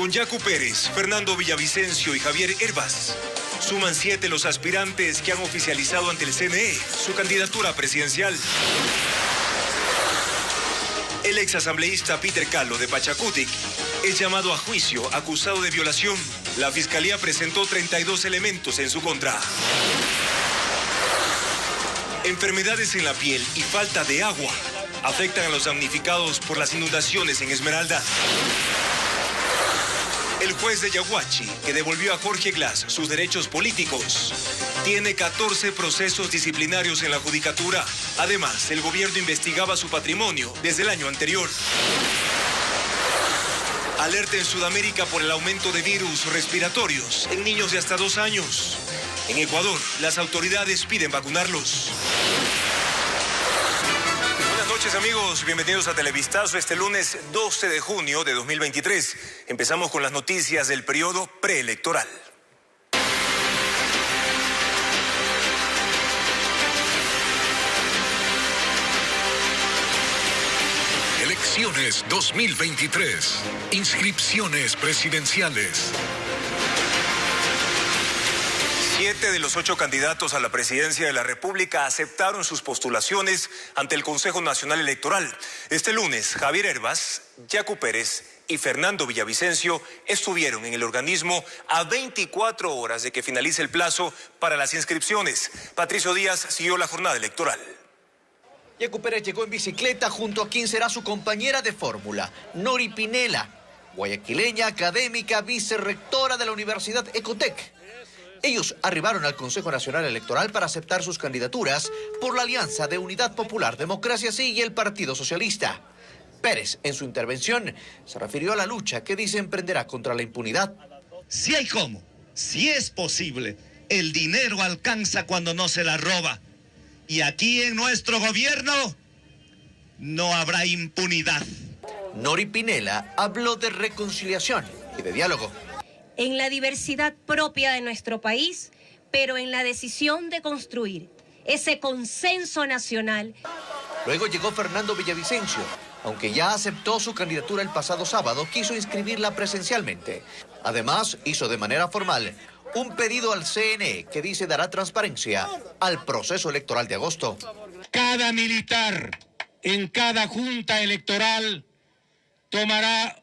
Con Yacu Pérez, Fernando Villavicencio y Javier Herbas, suman 7 los aspirantes que han oficializado ante el CNE su candidatura presidencial. El exasambleísta Peter Calo de Pachacutic es llamado a juicio acusado de violación. La fiscalía presentó 32 elementos en su contra. Enfermedades en la piel y falta de agua afectan a los damnificados por las inundaciones en Esmeralda. El juez de Yaguachi, que devolvió a Jorge Glass sus derechos políticos, tiene 14 procesos disciplinarios en la judicatura. Además, el gobierno investigaba su patrimonio desde el año anterior. Alerta en Sudamérica por el aumento de virus respiratorios en niños de hasta 2 años. En Ecuador, las autoridades piden vacunarlos. Buenas noches, amigos. Bienvenidos a Televistazo este lunes 12 de junio de 2023. Empezamos con las noticias del periodo preelectoral. Elecciones 2023. Inscripciones presidenciales. 7 de los 8 candidatos a la presidencia de la República aceptaron sus postulaciones ante el Consejo Nacional Electoral. Este lunes, Javier Herbas, Yacu Pérez y Fernando Villavicencio estuvieron en el organismo a 24 horas de que finalice el plazo para las inscripciones. Patricio Díaz siguió la jornada electoral. Yacu Pérez llegó en bicicleta junto a quien será su compañera de fórmula, Nori Pinela, guayaquileña, académica, vicerrectora de la Universidad Ecotec. Ellos arribaron al Consejo Nacional Electoral para aceptar sus candidaturas por la Alianza de Unidad Popular, Democracia Sí y el Partido Socialista. Pérez, en su intervención, se refirió a la lucha que dice emprenderá contra la impunidad. Si hay cómo, si es posible, el dinero alcanza cuando no se la roba. Y aquí en nuestro gobierno no habrá impunidad. Nori Pinela habló de reconciliación y de diálogo. En la diversidad propia de nuestro país, pero en la decisión de construir ese consenso nacional. Luego llegó Fernando Villavicencio. Aunque ya aceptó su candidatura el pasado sábado, quiso inscribirla presencialmente. Además, hizo de manera formal un pedido al CNE que dice dará transparencia al proceso electoral de agosto. Cada militar en cada junta electoral tomará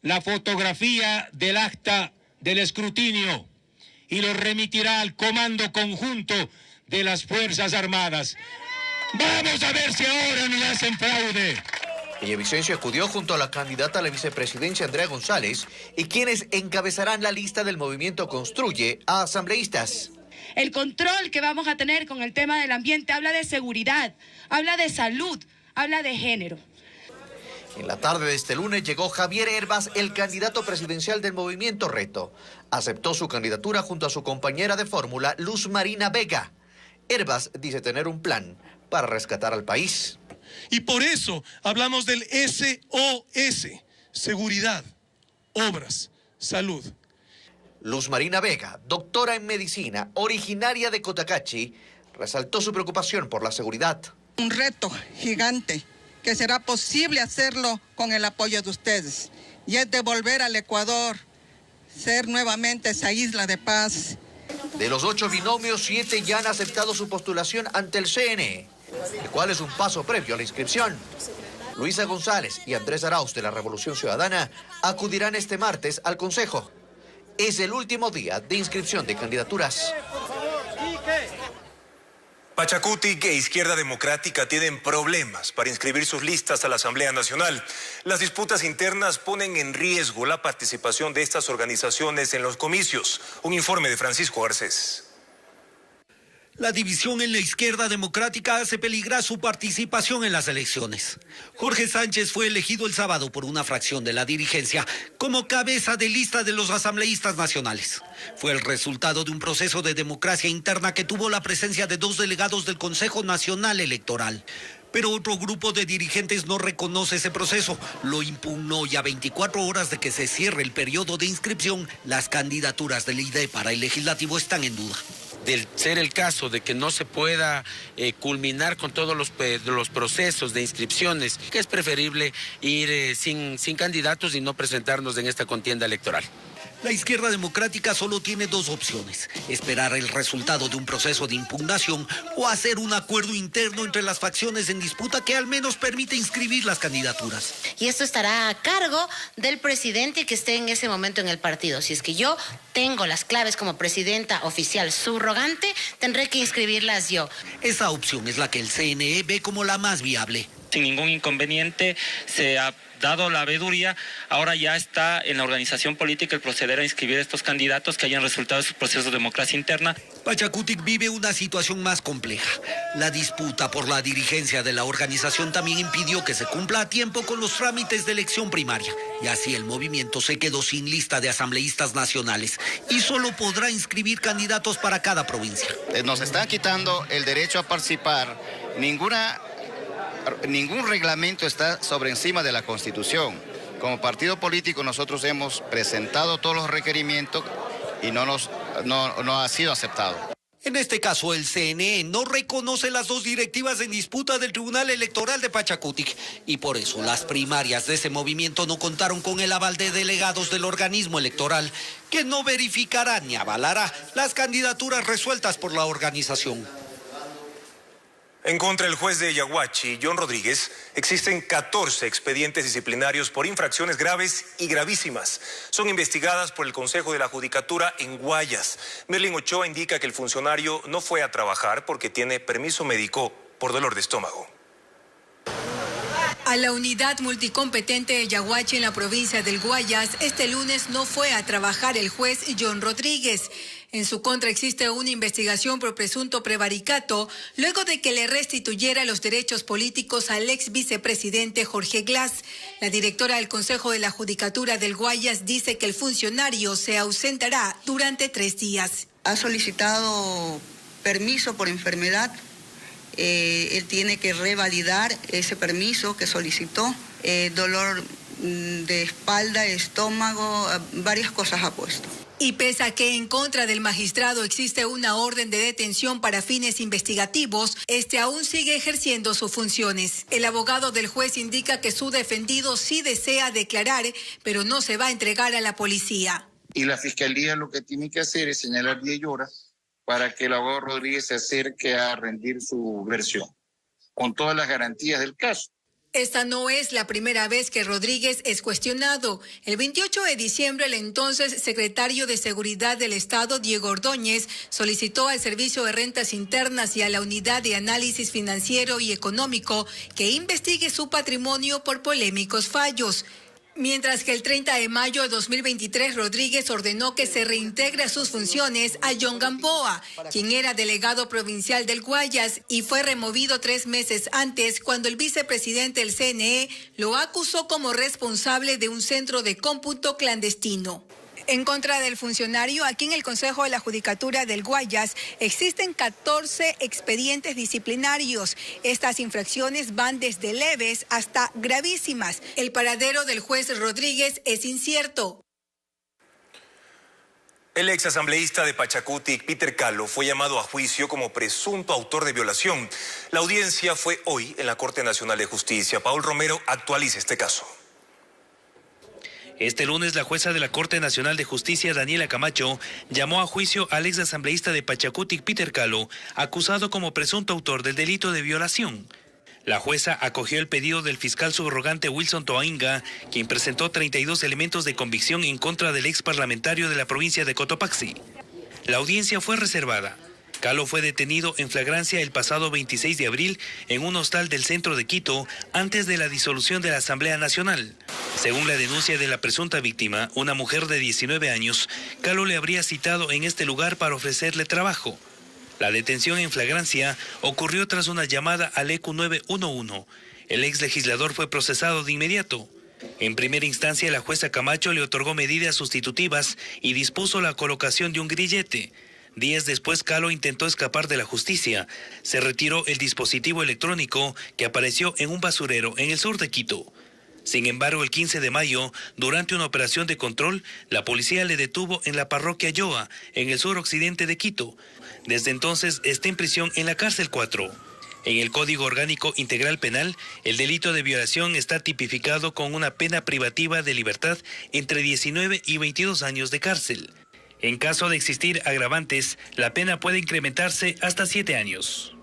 la fotografía del acta del escrutinio y lo remitirá al Comando Conjunto de las Fuerzas Armadas. Vamos a ver si ahora no hacen fraude. Villavicencio acudió junto a la candidata a la vicepresidencia Andrea González y quienes encabezarán la lista del movimiento Construye a asambleístas. El control que vamos a tener con el tema del ambiente habla de seguridad, habla de salud, habla de género. En la tarde de este lunes llegó Javier Herbas, el candidato presidencial del movimiento Reto. Aceptó su candidatura junto a su compañera de fórmula, Luz Marina Vega. Herbas dice tener un plan para rescatar al país. Y por eso hablamos del SOS, seguridad, obras, salud. Luz Marina Vega, doctora en medicina, originaria de Cotacachi, resaltó su preocupación por la seguridad. Un reto gigante que será posible hacerlo con el apoyo de ustedes. Y es devolver al Ecuador, ser nuevamente esa isla de paz. De los 8 binomios, 7 ya han aceptado su postulación ante el CNE, el cual es un paso previo a la inscripción. Luisa González y Andrés Arauz de la Revolución Ciudadana acudirán este martes al Consejo. Es el último día de inscripción de candidaturas. Pachacutic e Izquierda Democrática tienen problemas para inscribir sus listas a la Asamblea Nacional. Las disputas internas ponen en riesgo la participación de estas organizaciones en los comicios. Un informe de Francisco Garcés. La división en la Izquierda Democrática hace peligrar su participación en las elecciones. Jorge Sánchez fue elegido el sábado por una fracción de la dirigencia como cabeza de lista de los asambleístas nacionales. Fue el resultado de un proceso de democracia interna que tuvo la presencia de 2 delegados del Consejo Nacional Electoral. Pero otro grupo de dirigentes no reconoce ese proceso. Lo impugnó y a 24 horas de que se cierre el periodo de inscripción, las candidaturas del ID para el legislativo están en duda. de ser el caso de que no se pueda culminar con todos los procesos de inscripciones, que es preferible ir sin candidatos y no presentarnos en esta contienda electoral. La izquierda democrática solo tiene dos opciones: esperar el resultado de un proceso de impugnación o hacer un acuerdo interno entre las facciones en disputa que al menos permite inscribir las candidaturas. Y esto estará a cargo del presidente que esté en ese momento en el partido. Si es que yo tengo las claves como presidenta oficial subrogante, tendré que inscribirlas yo. Esa opción es la que el CNE ve como la más viable. Sin ningún inconveniente se ha dado la veeduría, ahora ya está en la organización política el proceder a inscribir a estos candidatos que hayan resultado de su proceso de democracia interna. Pachakutik vive una situación más compleja. La disputa por la dirigencia de la organización también impidió que se cumpla a tiempo con los trámites de elección primaria. Y así el movimiento se quedó sin lista de asambleístas nacionales y solo podrá inscribir candidatos para cada provincia. Nos están quitando el derecho a participar. Ningún reglamento está sobre encima de la Constitución. Como partido político nosotros hemos presentado todos los requerimientos y no ha sido aceptado. En este caso, el CNE no reconoce las dos directivas en disputa del Tribunal Electoral de Pachakutik y por eso las primarias de ese movimiento no contaron con el aval de delegados del organismo electoral, que no verificará ni avalará las candidaturas resueltas por la organización. En contra del juez de Yaguachi, John Rodríguez, existen 14 expedientes disciplinarios por infracciones graves y gravísimas. Son investigadas por el Consejo de la Judicatura en Guayas. Merlin Ochoa indica que el funcionario no fue a trabajar porque tiene permiso médico por dolor de estómago. A la unidad multicompetente de Yaguachi en la provincia del Guayas, este lunes no fue a trabajar el juez John Rodríguez. En su contra existe una investigación por presunto prevaricato, luego de que le restituyera los derechos políticos al ex vicepresidente Jorge Glass. La directora del Consejo de la Judicatura del Guayas dice que el funcionario se ausentará durante 3 días. Ha solicitado permiso por enfermedad. Él tiene que revalidar ese permiso que solicitó. Dolor de espalda, estómago, varias cosas ha puesto. Y pese a que en contra del magistrado existe una orden de detención para fines investigativos, este aún sigue ejerciendo sus funciones. El abogado del juez indica que su defendido sí desea declarar, pero no se va a entregar a la policía. Y la fiscalía lo que tiene que hacer es señalar 10 horas para que el abogado Rodríguez se acerque a rendir su versión, con todas las garantías del caso. Esta no es la primera vez que Rodríguez es cuestionado. El 28 de diciembre, el entonces secretario de Seguridad del Estado, Diego Ordóñez, solicitó al Servicio de Rentas Internas y a la Unidad de Análisis Financiero y Económico que investigue su patrimonio por polémicos fallos. Mientras que el 30 de mayo de 2023, Rodríguez ordenó que se reintegre a sus funciones a John Gamboa, quien era delegado provincial del Guayas y fue removido 3 meses antes cuando el vicepresidente del CNE lo acusó como responsable de un centro de cómputo clandestino. En contra del funcionario, aquí en el Consejo de la Judicatura del Guayas existen 14 expedientes disciplinarios. Estas infracciones van desde leves hasta gravísimas. El paradero del juez Rodríguez es incierto. El ex asambleísta de Pachakutik, Peter Calo, fue llamado a juicio como presunto autor de violación. La audiencia fue hoy en la Corte Nacional de Justicia. Paul Romero actualiza este caso. Este lunes, la jueza de la Corte Nacional de Justicia, Daniela Camacho, llamó a juicio al ex asambleísta de Pachakutik, Peter Calo, acusado como presunto autor del delito de violación. La jueza acogió el pedido del fiscal subrogante Wilson Toainga, quien presentó 32 elementos de convicción en contra del ex parlamentario de la provincia de Cotopaxi. La audiencia fue reservada. Calo fue detenido en flagrancia el pasado 26 de abril en un hostal del centro de Quito antes de la disolución de la Asamblea Nacional. Según la denuncia de la presunta víctima, una mujer de 19 años, Calo le habría citado en este lugar para ofrecerle trabajo. La detención en flagrancia ocurrió tras una llamada al EQ 911. El ex legislador fue procesado de inmediato. En primera instancia, la jueza Camacho le otorgó medidas sustitutivas y dispuso la colocación de un grillete. Días después, Calo intentó escapar de la justicia. Se retiró el dispositivo electrónico que apareció en un basurero en el sur de Quito. Sin embargo, el 15 de mayo, durante una operación de control, la policía le detuvo en la parroquia Yoa, en el suroccidente de Quito. Desde entonces está en prisión en la cárcel 4. En el Código Orgánico Integral Penal, el delito de violación está tipificado con una pena privativa de libertad entre 19 y 22 años de cárcel. En caso de existir agravantes, la pena puede incrementarse hasta 7 años.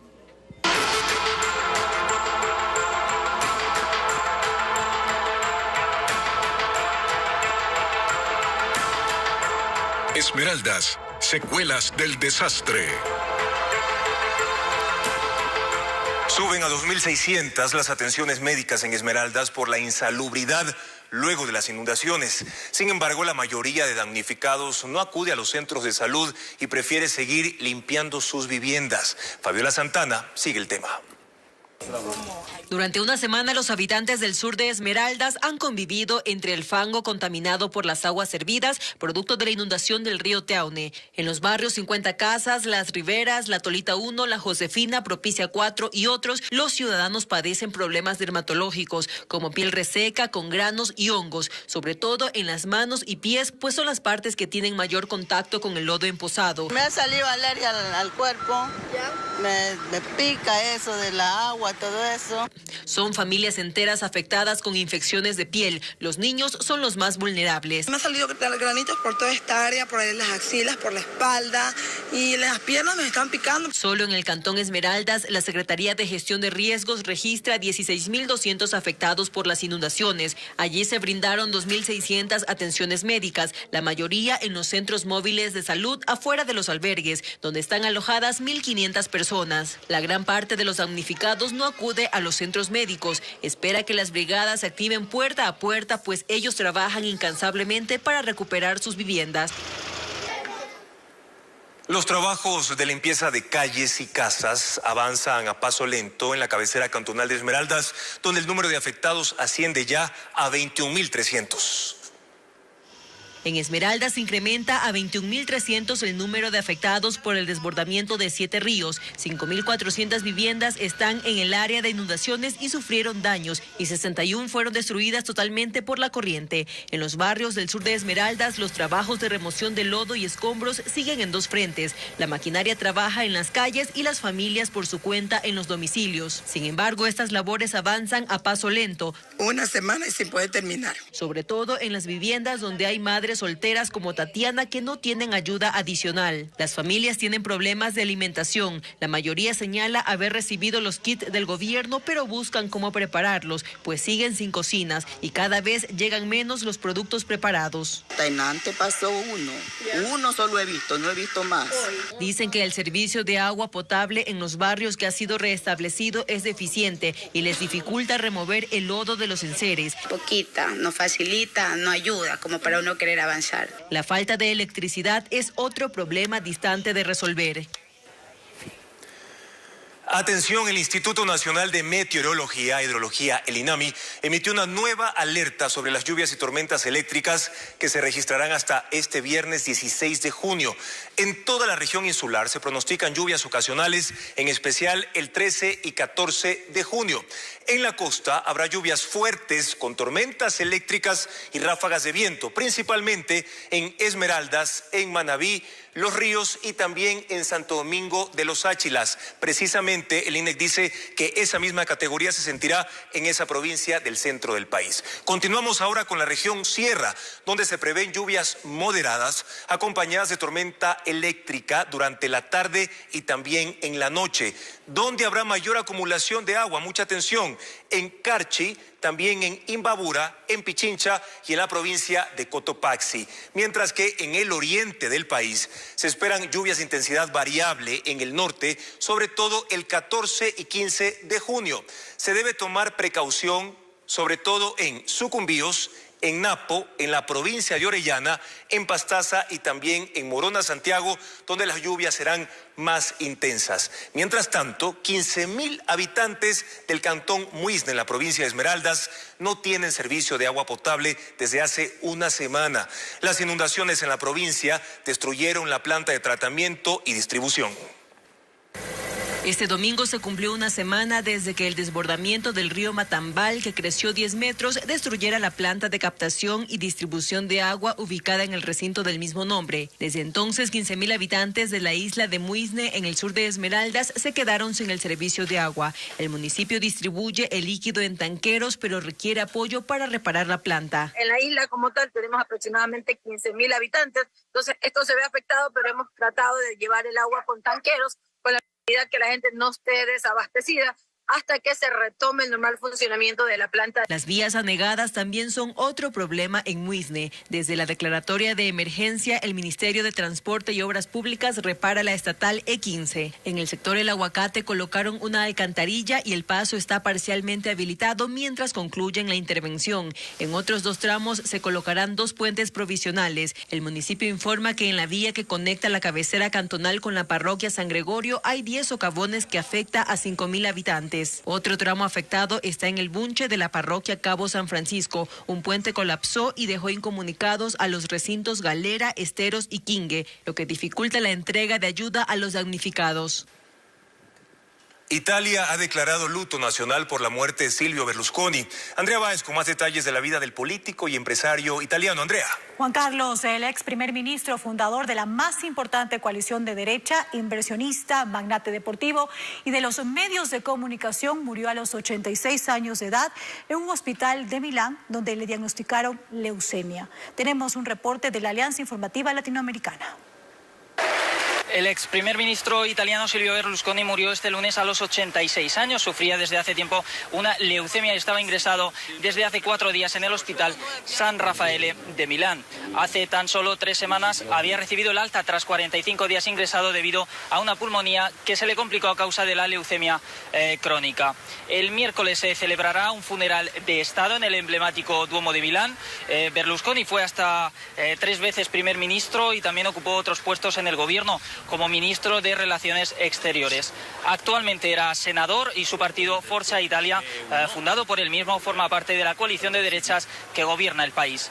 Esmeraldas, secuelas del desastre. Suben a 2.600 las atenciones médicas en Esmeraldas por la insalubridad luego de las inundaciones. Sin embargo, la mayoría de damnificados no acude a los centros de salud y prefiere seguir limpiando sus viviendas. Fabiola Santana sigue el tema. Durante una semana, los habitantes del sur de Esmeraldas han convivido entre el fango contaminado por las aguas hervidas, producto de la inundación del río Teaune. En los barrios 50 Casas, Las Riberas, La Tolita 1, La Josefina, Propicia 4 y otros, los ciudadanos padecen problemas dermatológicos, como piel reseca, con granos y hongos, sobre todo en las manos y pies, pues son las partes que tienen mayor contacto con el lodo emposado. Me ha salido alergia al cuerpo, me pica eso de la agua, todo eso. Son familias enteras afectadas con infecciones de piel. Los niños son los más vulnerables. Me han salido granitos por toda esta área, por las axilas, por la espalda y las piernas me están picando. Solo en el Cantón Esmeraldas, la Secretaría de Gestión de Riesgos registra 16.200 afectados por las inundaciones. Allí se brindaron 2.600 atenciones médicas, la mayoría en los centros móviles de salud afuera de los albergues, donde están alojadas 1.500 personas. La gran parte de los damnificados no acude a los centros médicos. Espera que las brigadas se activen puerta a puerta, pues ellos trabajan incansablemente para recuperar sus viviendas. Los trabajos de limpieza de calles y casas avanzan a paso lento en la cabecera cantonal de Esmeraldas, donde el número de afectados asciende ya a 21.300. En Esmeraldas se incrementa a 21.300 el número de afectados por el desbordamiento de 7 ríos. 5.400 viviendas están en el área de inundaciones y sufrieron daños, y 61 fueron destruidas totalmente por la corriente. En los barrios del sur de Esmeraldas, los trabajos de remoción de lodo y escombros siguen en 2 frentes. La maquinaria trabaja en las calles y las familias por su cuenta en los domicilios. Sin embargo, estas labores avanzan a paso lento. Una semana y se puede terminar. Sobre todo en las viviendas donde hay madres solteras como Tatiana que no tienen ayuda adicional. Las familias tienen problemas de alimentación. La mayoría señala haber recibido los kits del gobierno, pero buscan cómo prepararlos, pues siguen sin cocinas y cada vez llegan menos los productos preparados. Tainante pasó uno solo he visto, no he visto más. Dicen que el servicio de agua potable en los barrios que ha sido reestablecido es deficiente y les dificulta remover el lodo de los enseres. Poquita, no facilita, no ayuda como para uno querer avanzar. La falta de electricidad es otro problema distante de resolver. Atención, el Instituto Nacional de Meteorología e Hidrología, el INAMI, emitió una nueva alerta sobre las lluvias y tormentas eléctricas que se registrarán hasta este viernes 16 de junio. En toda la región insular se pronostican lluvias ocasionales, en especial el 13 y 14 de junio. En la costa habrá lluvias fuertes con tormentas eléctricas y ráfagas de viento, principalmente en Esmeraldas, en Manabí, Los Ríos y también en Santo Domingo de los Áchilas. Precisamente el INEC dice que esa misma categoría se sentirá en esa provincia del centro del país. Continuamos ahora con la región Sierra, donde se prevén lluvias moderadas acompañadas de tormenta eléctrica durante la tarde y también en la noche, donde habrá mayor acumulación de agua. Mucha atención en Carchi, también en Imbabura, en Pichincha y en la provincia de Cotopaxi. Mientras que en el oriente del país se esperan lluvias de intensidad variable en el norte, sobre todo el 14 y 15 de junio. Se debe tomar precaución, sobre todo en Sucumbíos, en Napo, en la provincia de Orellana, en Pastaza y también en Morona, Santiago, donde las lluvias serán más intensas. Mientras tanto, 15.000 habitantes del cantón Muisne, en la provincia de Esmeraldas, no tienen servicio de agua potable desde hace una semana. Las inundaciones en la provincia destruyeron la planta de tratamiento y distribución. Este domingo se cumplió una semana desde que el desbordamiento del río Matambal, que creció 10 metros, destruyera la planta de captación y distribución de agua ubicada en el recinto del mismo nombre. Desde entonces, 15.000 habitantes de la isla de Muisne, en el sur de Esmeraldas, se quedaron sin el servicio de agua. El municipio distribuye el líquido en tanqueros, pero requiere apoyo para reparar la planta. En la isla como tal tenemos aproximadamente 15.000 habitantes, entonces esto se ve afectado, pero hemos tratado de llevar el agua con tanqueros, con la que la gente no esté desabastecida hasta que se retome el normal funcionamiento de la planta. Las vías anegadas también son otro problema en Muisne. Desde la declaratoria de emergencia, el Ministerio de Transporte y Obras Públicas repara la estatal E15. En el sector El Aguacate colocaron una alcantarilla y el paso está parcialmente habilitado mientras concluyen la intervención. En otros 2 tramos se colocarán 2 puentes provisionales. El municipio informa que en la vía que conecta la cabecera cantonal con la parroquia San Gregorio hay 10 socavones que afecta a 5.000 habitantes. Otro tramo afectado está en el bunche de la parroquia Cabo San Francisco. Un puente colapsó y dejó incomunicados a los recintos Galera, Esteros y Quingue, lo que dificulta la entrega de ayuda a los damnificados. Italia ha declarado luto nacional por la muerte de Silvio Berlusconi. Andrea Báez con más detalles de la vida del político y empresario italiano. Andrea. Juan Carlos, el ex primer ministro, fundador de la más importante coalición de derecha, inversionista, magnate deportivo y de los medios de comunicación, murió a los 86 años de edad en un hospital de Milán donde le diagnosticaron leucemia. Tenemos un reporte de la Alianza Informativa Latinoamericana. El ex primer ministro italiano Silvio Berlusconi murió este lunes a los 86 años. Sufría desde hace tiempo una leucemia y estaba ingresado desde hace 4 días en el hospital San Raffaele de Milán. Hace tan solo 3 semanas había recibido el alta tras 45 días ingresado debido a una pulmonía que se le complicó a causa de la leucemia crónica. El miércoles se celebrará un funeral de Estado en el emblemático Duomo de Milán. Berlusconi fue hasta 3 veces primer ministro y también ocupó otros puestos en el gobierno, como ministro de Relaciones Exteriores. Actualmente era senador y su partido Forza Italia, fundado por él mismo, forma parte de la coalición de derechas que gobierna el país.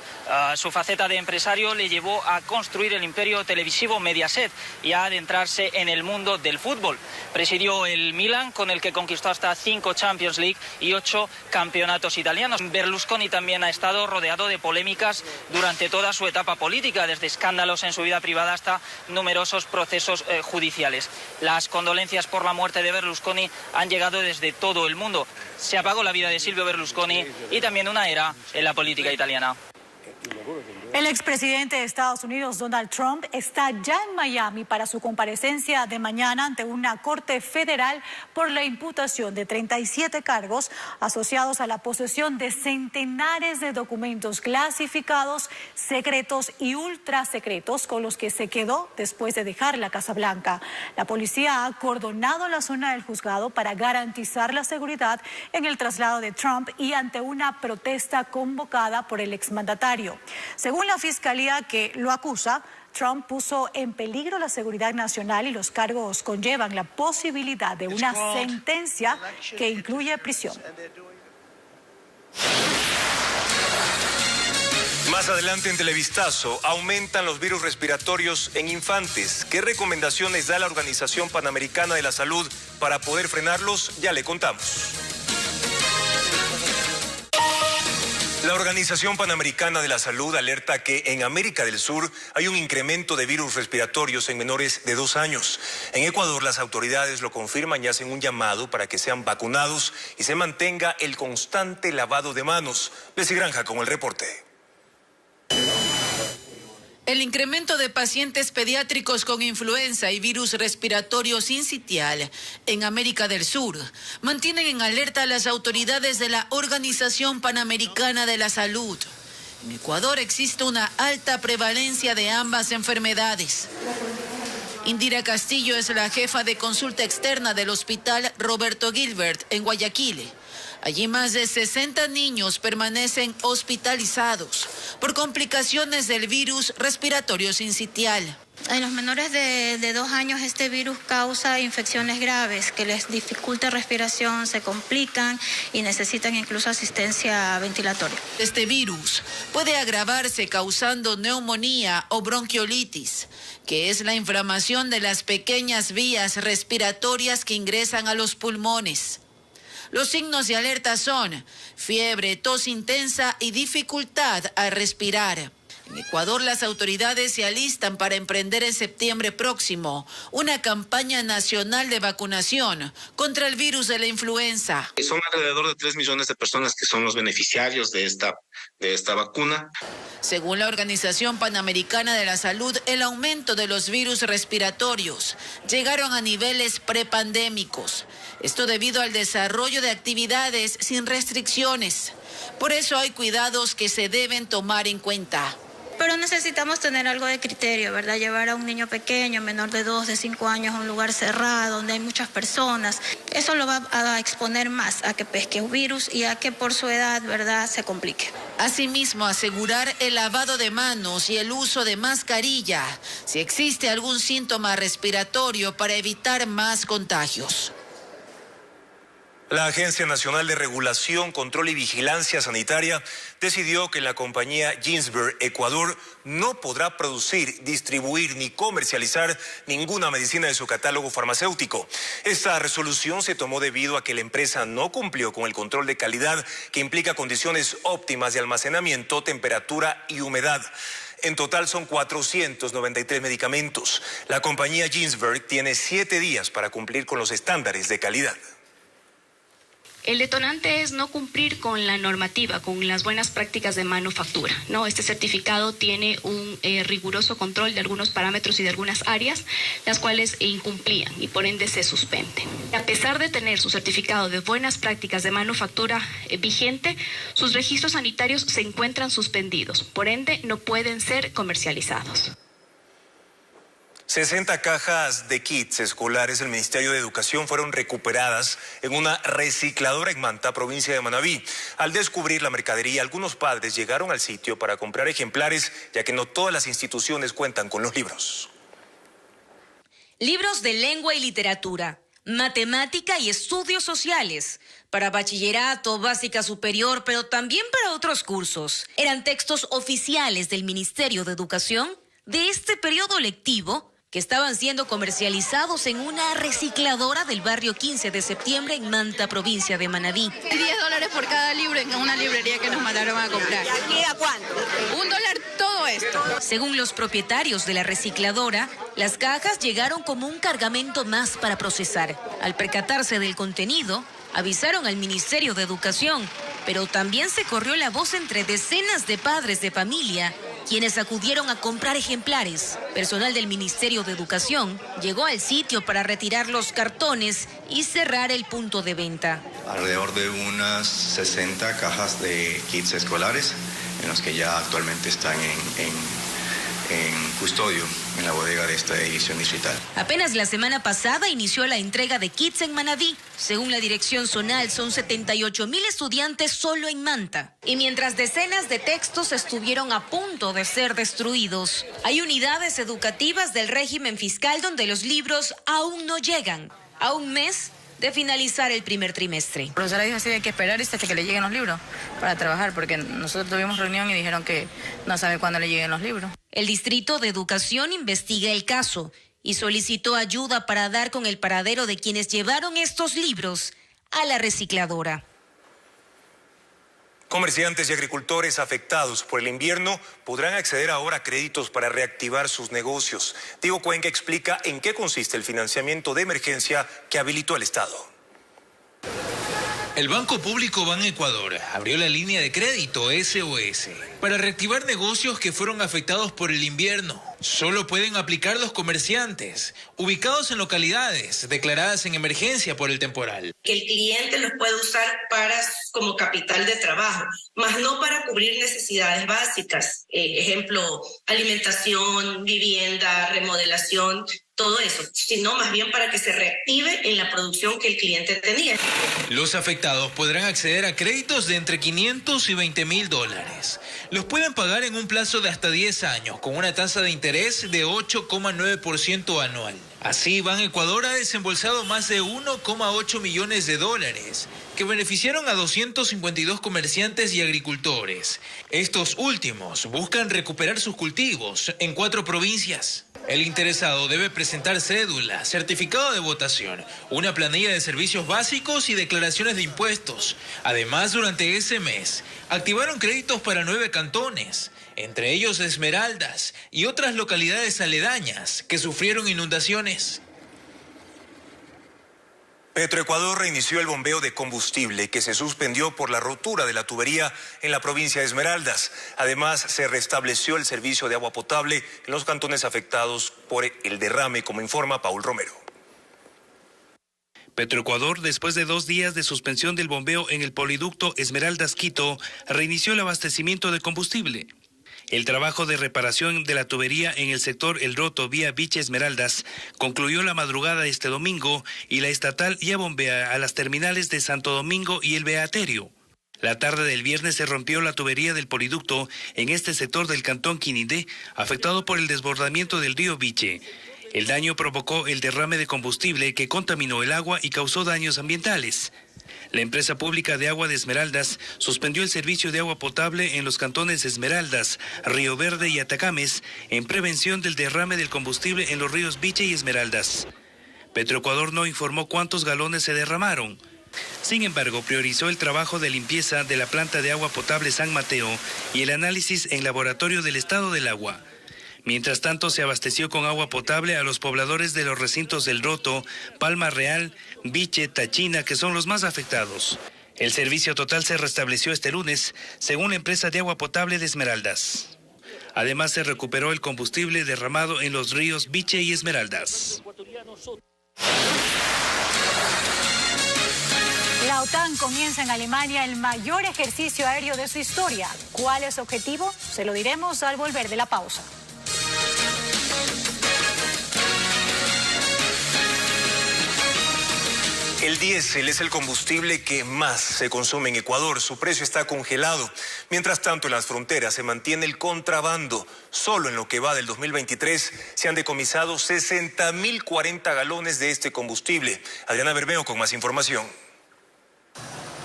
Su faceta de empresario le llevó a construir el imperio televisivo Mediaset y a adentrarse en el mundo del fútbol. Presidió el Milan, con el que conquistó hasta 5 Champions League y 8 campeonatos italianos. Berlusconi también ha estado rodeado de polémicas durante toda su etapa política, desde escándalos en su vida privada hasta numerosos procesos judiciales. Las condolencias por la muerte de Berlusconi han llegado desde todo el mundo. Se apagó la vida de Silvio Berlusconi y también una era en la política italiana. El expresidente de Estados Unidos, Donald Trump, está ya en Miami para su comparecencia de mañana ante una corte federal por la imputación de 37 cargos asociados a la posesión de centenares de documentos clasificados, secretos y ultrasecretos con los que se quedó después de dejar la Casa Blanca. La policía ha acordonado la zona del juzgado para garantizar la seguridad en el traslado de Trump y ante una protesta convocada por el exmandatario. Según la fiscalía que lo acusa, Trump puso en peligro la seguridad nacional y los cargos conllevan la posibilidad de una sentencia que incluye prisión. Más adelante en Televistazo, aumentan los virus respiratorios en infantes. ¿Qué recomendaciones da la Organización Panamericana de la Salud para poder frenarlos? Ya le contamos. La Organización Panamericana de la Salud alerta que en América del Sur hay un incremento de virus respiratorios en menores de 2 años. En Ecuador las autoridades lo confirman y hacen un llamado para que sean vacunados y se mantenga el constante lavado de manos. Bessie Granja con el reporte. El incremento de pacientes pediátricos con influenza y virus respiratorio sincitial en América del Sur mantienen en alerta a las autoridades de la Organización Panamericana de la Salud. En Ecuador existe una alta prevalencia de ambas enfermedades. Indira Castillo es la jefa de consulta externa del Hospital Roberto Gilbert en Guayaquil. Allí más de 60 niños permanecen hospitalizados por complicaciones del virus respiratorio sincitial. En los menores de 2 años este virus causa infecciones graves que les dificulta respiración, se complican y necesitan incluso asistencia ventilatoria. Este virus puede agravarse causando neumonía o bronquiolitis, que es la inflamación de las pequeñas vías respiratorias que ingresan a los pulmones. Los signos de alerta son fiebre, tos intensa y dificultad al respirar. En Ecuador, las autoridades se alistan para emprender en septiembre próximo una campaña nacional de vacunación contra el virus de la influenza. Son alrededor de 3 millones de personas que son los beneficiarios de esta vacuna. Según la Organización Panamericana de la Salud, el aumento de los virus respiratorios llegaron a niveles prepandémicos. Esto debido al desarrollo de actividades sin restricciones. Por eso hay cuidados que se deben tomar en cuenta. Pero necesitamos tener algo de criterio, ¿verdad? Llevar a un niño pequeño, menor de 2, de 5 años, a un lugar cerrado, donde hay muchas personas. Eso lo va a exponer más a que pesque un virus y a que por su edad, ¿verdad?, se complique. Asimismo, asegurar el lavado de manos y el uso de mascarilla si existe algún síntoma respiratorio para evitar más contagios. La Agencia Nacional de Regulación, Control y Vigilancia Sanitaria decidió que la compañía Ginsberg Ecuador no podrá producir, distribuir ni comercializar ninguna medicina de su catálogo farmacéutico. Esta resolución se tomó debido a que la empresa no cumplió con el control de calidad que implica condiciones óptimas de almacenamiento, temperatura y humedad. En total son 493 medicamentos. La compañía Ginsberg tiene 7 días para cumplir con los estándares de calidad. El detonante es no cumplir con la normativa, con las buenas prácticas de manufactura, ¿no? Este certificado tiene un riguroso control de algunos parámetros y de algunas áreas, las cuales incumplían y por ende se suspenden. A pesar de tener su certificado de buenas prácticas de manufactura vigente, sus registros sanitarios se encuentran suspendidos, por ende no pueden ser comercializados. 60 cajas de kits escolares del Ministerio de Educación fueron recuperadas en una recicladora en Manta, provincia de Manabí. Al descubrir la mercadería, algunos padres llegaron al sitio para comprar ejemplares, ya que no todas las instituciones cuentan con los libros. Libros de lengua y literatura, matemática y estudios sociales, para bachillerato, básica superior, pero también para otros cursos. Eran textos oficiales del Ministerio de Educación de este periodo lectivo, que estaban siendo comercializados en una recicladora del barrio 15 de septiembre en Manta, provincia de Manabí. $10 por cada libro en una librería que nos mandaron a comprar. ¿Y aquí a cuánto? $1 todo esto. Según los propietarios de la recicladora, las cajas llegaron como un cargamento más para procesar. Al percatarse del contenido, avisaron al Ministerio de Educación, pero también se corrió la voz entre decenas de padres de familia, quienes acudieron a comprar ejemplares. Personal del Ministerio de Educación llegó al sitio para retirar los cartones y cerrar el punto de venta. Alrededor de unas 60 cajas de kits escolares, en los que ya actualmente están en custodio en la bodega de esta edición digital. Apenas la semana pasada inició la entrega de kits en Manabí. Según la dirección zonal, son 78,000 estudiantes solo en Manta. Y mientras decenas de textos estuvieron a punto de ser destruidos, hay unidades educativas del régimen fiscal donde los libros aún no llegan. A un mes de finalizar el primer trimestre. La profesora dijo así, hay que esperar hasta que le lleguen los libros para trabajar, porque nosotros tuvimos reunión y dijeron que no saben cuándo le lleguen los libros. El Distrito de Educación investiga el caso y solicitó ayuda para dar con el paradero de quienes llevaron estos libros a la recicladora. Comerciantes y agricultores afectados por el invierno podrán acceder ahora a créditos para reactivar sus negocios. Diego Cuenca explica en qué consiste el financiamiento de emergencia que habilitó el Estado. El Banco Público Ban Ecuador abrió la línea de crédito SOS para reactivar negocios que fueron afectados por el invierno. Solo pueden aplicar los comerciantes ubicados en localidades declaradas en emergencia por el temporal. Que el cliente los puede usar como capital de trabajo, más no para cubrir necesidades básicas. Ejemplo, alimentación, vivienda, remodelación. todo eso, sino más bien para que se reactive en la producción que el cliente tenía. Los afectados podrán acceder a créditos de entre 500 y 20 mil dólares. Los pueden pagar en un plazo de hasta 10 años, con una tasa de interés de 8,9% anual. Así, Banecuador ha desembolsado más de 1,8 millones de dólares, que beneficiaron a 252 comerciantes y agricultores. Estos últimos buscan recuperar sus cultivos en 4 provincias. El interesado debe presentar cédula, certificado de votación, una planilla de servicios básicos y declaraciones de impuestos. Además, durante ese mes, activaron créditos para 9 cantones, entre ellos Esmeraldas y otras localidades aledañas que sufrieron inundaciones. Petroecuador reinició el bombeo de combustible que se suspendió por la rotura de la tubería en la provincia de Esmeraldas. Además, se restableció el servicio de agua potable en los cantones afectados por el derrame, como informa Paul Romero. Petroecuador, después de 2 días de suspensión del bombeo en el poliducto Esmeraldas-Quito, reinició el abastecimiento de combustible. El trabajo de reparación de la tubería en el sector El Roto vía Viche Esmeraldas concluyó la madrugada de este domingo y la estatal ya bombea a las terminales de Santo Domingo y El Beaterio. La tarde del viernes se rompió la tubería del poliducto en este sector del cantón Quinindé, afectado por el desbordamiento del río Viche. El daño provocó el derrame de combustible que contaminó el agua y causó daños ambientales. La empresa pública de agua de Esmeraldas suspendió el servicio de agua potable en los cantones Esmeraldas, Río Verde y Atacames en prevención del derrame del combustible en los ríos Viche y Esmeraldas. Petroecuador no informó cuántos galones se derramaron. Sin embargo, priorizó el trabajo de limpieza de la planta de agua potable San Mateo y el análisis en laboratorio del estado del agua. Mientras tanto, se abasteció con agua potable a los pobladores de los recintos del Roto, Palma Real, Viche, Tachina, que son los más afectados. El servicio total se restableció este lunes, según la empresa de agua potable de Esmeraldas. Además, se recuperó el combustible derramado en los ríos Viche y Esmeraldas. La OTAN comienza en Alemania el mayor ejercicio aéreo de su historia. ¿Cuál es su objetivo? Se lo diremos al volver de la pausa. El diésel es el combustible que más se consume en Ecuador. Su precio está congelado. Mientras tanto, en las fronteras se mantiene el contrabando. Solo en lo que va del 2023 se han decomisado 60.040 galones de este combustible. Adriana Bermeo con más información.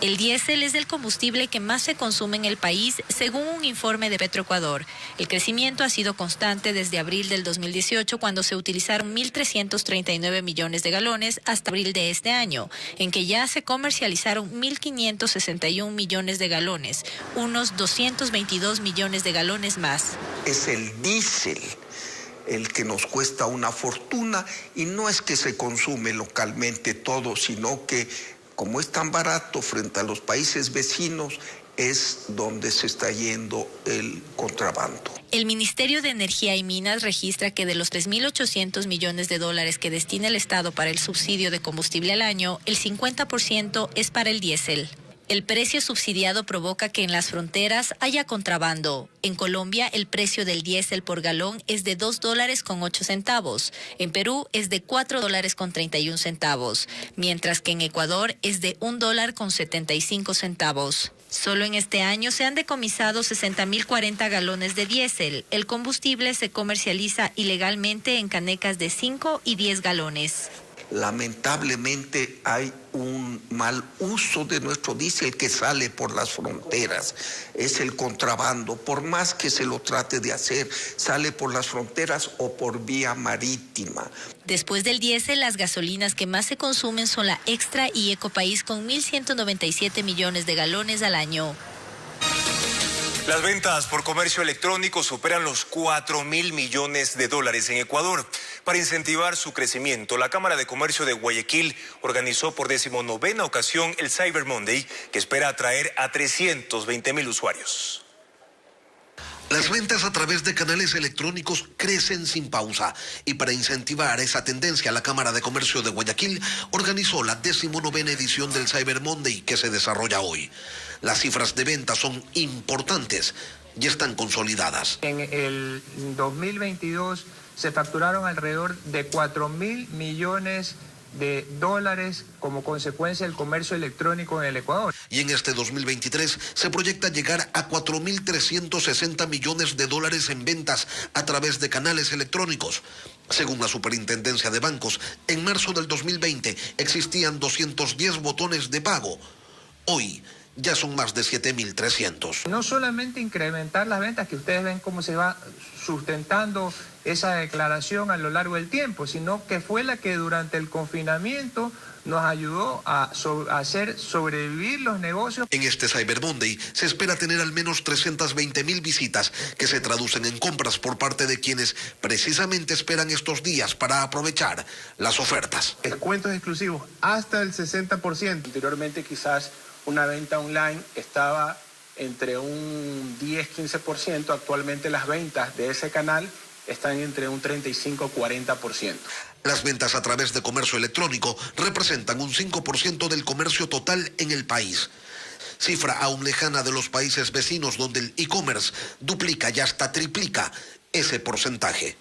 El diésel es el combustible que más se consume en el país, según un informe de Petroecuador. El crecimiento ha sido constante desde abril del 2018, cuando se utilizaron 1.339 millones de galones, hasta abril de este año, en que ya se comercializaron 1.561 millones de galones, unos 222 millones de galones más. Es el diésel el que nos cuesta una fortuna, y no es que se consume localmente todo, sino que como es tan barato frente a los países vecinos, es donde se está yendo el contrabando. El Ministerio de Energía y Minas registra que de los 3.800 millones de dólares que destina el Estado para el subsidio de combustible al año, el 50% es para el diésel. El precio subsidiado provoca que en las fronteras haya contrabando. En Colombia, el precio del diésel por galón es de $2.08. En Perú es de $4.31, mientras que en Ecuador es de $1.75. Solo en este año se han decomisado 60.040 galones de diésel. El combustible se comercializa ilegalmente en canecas de 5 y 10 galones. Lamentablemente hay un mal uso de nuestro diésel que sale por las fronteras. Es el contrabando, por más que se lo trate de hacer, sale por las fronteras o por vía marítima. Después del diésel, las gasolinas que más se consumen son la Extra y Ecopaís, con 1.197 millones de galones al año. Las ventas por comercio electrónico superan los 4.000 millones de dólares en Ecuador. Para incentivar su crecimiento, la Cámara de Comercio de Guayaquil organizó por 19ª ocasión el Cyber Monday, que espera atraer a 320.000 usuarios. Las ventas a través de canales electrónicos crecen sin pausa y para incentivar esa tendencia la Cámara de Comercio de Guayaquil organizó la 19ª edición del Cyber Monday que se desarrolla hoy. Las cifras de ventas son importantes y están consolidadas. En el 2022 se facturaron alrededor de 4.000 millones de dólares como consecuencia del comercio electrónico en el Ecuador. Y en este 2023 se proyecta llegar a 4.360 millones de dólares en ventas a través de canales electrónicos. Según la Superintendencia de Bancos, en marzo del 2020 existían 210 botones de pago. Hoy ya son más de 7.300. No solamente incrementar las ventas, que ustedes ven cómo se va sustentando esa declaración a lo largo del tiempo, sino que fue la que durante el confinamiento nos ayudó a hacer sobrevivir los negocios. En este Cyber Monday se espera tener al menos 320.000 visitas que se traducen en compras por parte de quienes precisamente esperan estos días para aprovechar las ofertas. Descuentos exclusivos hasta el 60%. Anteriormente quizás una venta online estaba entre un 10-15%, actualmente las ventas de ese canal están entre un 35-40%. Las ventas a través de comercio electrónico representan un 5% del comercio total en el país. Cifra aún lejana de los países vecinos donde el e-commerce duplica y hasta triplica ese porcentaje.